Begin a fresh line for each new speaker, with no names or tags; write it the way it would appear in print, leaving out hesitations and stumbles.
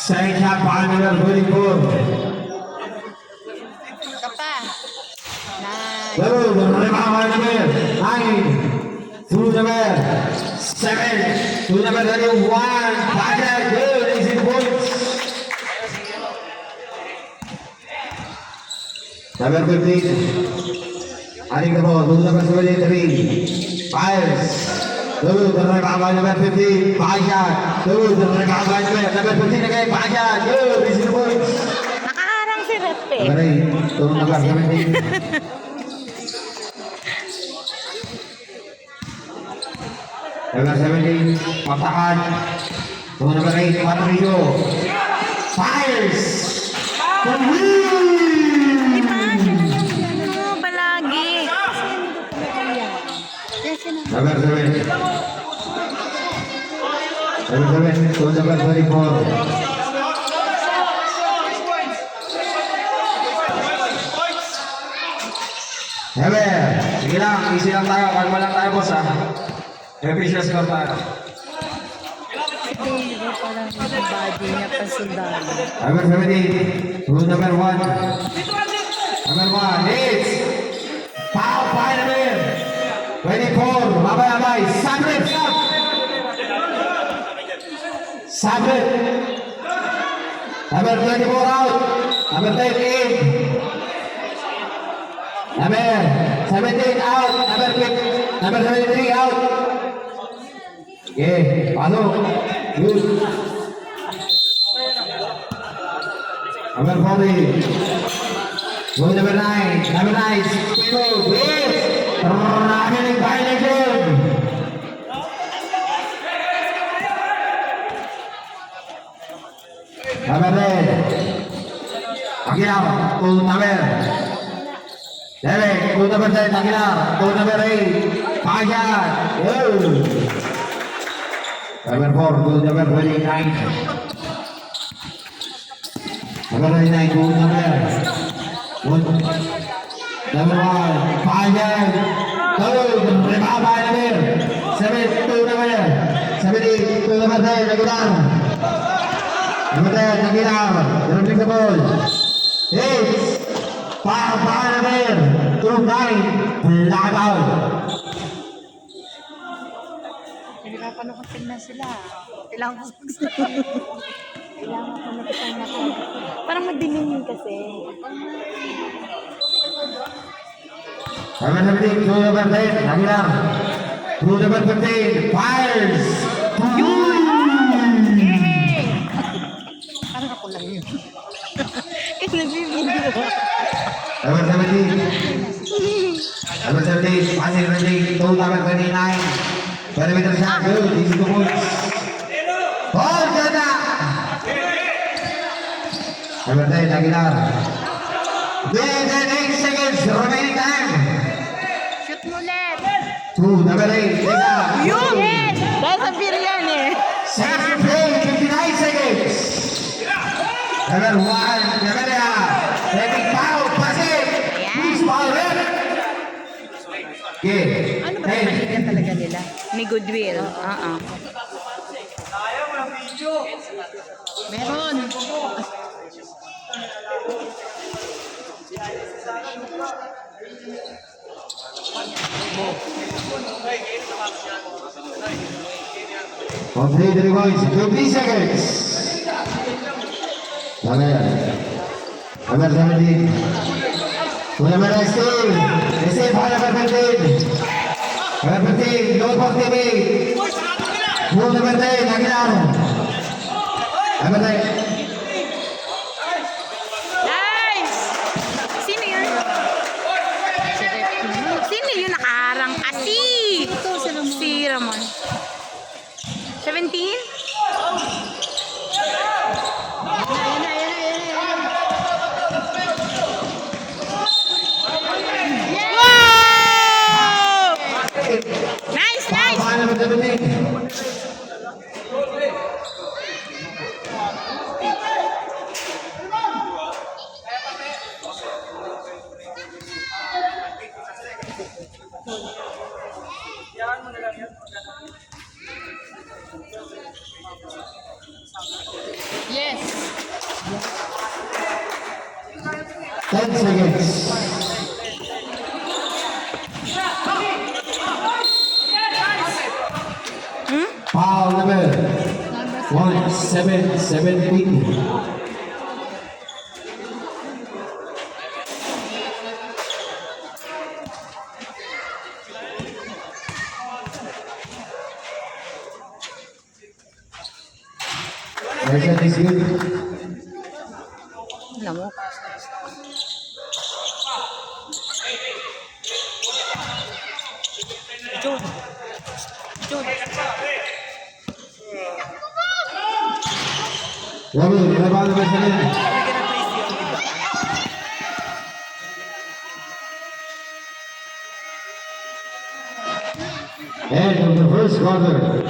Second half, final number 24.
Kapa. Nice.
Hello, the rebound number 9 to number 7 to number 31. Final good, easy points. Number 15. Adding the ball to number 73. Fires. Two, the rebound by number 15. Pasha. Two, the rebound by number 15 again. Pasha. Good, easy points.
Nakaharang si Repe.
Number 8 to number 17. Number 17, Patakan. To number 8, Patricio. Fires! The win!
Di ba? Siya na lang. Oo, balagi.
Number 7. Number 7, to number 24. Heber, sige lang, easy lang tayo. Kalma lang tayo, boss, ha? Efficient score tayo.
Hindi ko parang yung body niya pasundalo.
Number 17, rule number 1. Number 1, hits. Foul, fine number 24, mabay-abay, Sabret, stop. Sabret. Number 24 out. Number 10 in. Number 17 out. Number 73 out. Okay, pasok. Good. Number 40. Go number 9. Number 9. Pero, yes. Traffic violation. Number 10. Aguilar. To number 7. To number 10. Aguilar. To number 8. Payan. Number 4, to number 29. Number 29, to number 1. Payan. Rebaba number 7, to number 70, to number 10, Aguilar. Number 10, Aguilar. Dribbling the ball. 8. Payan number 2, 9. Blackout.
Nahirapan ako tingnan sila. Kailangan ko napitan ako. Parang madilim yun kasi.
Number 17, to number 10, Aguilar. To number 15, fires.
Yay! Parang ako lang yun. Kasi nagbibigyo.
Number 17. Number 17, passing running, to number 29. Perimeter shot, good, easy to points. Ball, ganda! Number 10, Aguilar. Then 8 seconds, remaining time.
Shoot mo ulit.
To number 8, Tega.
Yun! Dahil sa beer yan eh.
Second play, 59 seconds. Number 1, Gamelia. Taking foul, passing. Please foul red. Okay.
Ano ba yung talaga nila? May goodwill. Meron.
Complete the points, 50 seconds. Number 17. To number 16. Receive by number 15. Number 15, goal for TV. To number 10, Aguilar. Number 10.
Nice! Sino yun? Sino yun nakaharang kasi? Si Ramon. 17? Wow! Nice, nice!
Number 17. 10 seconds. Foul number 17. Pressure is good.
Alam mo. Jun. Jun.
Ravi, Nepal President. End of the first quarter.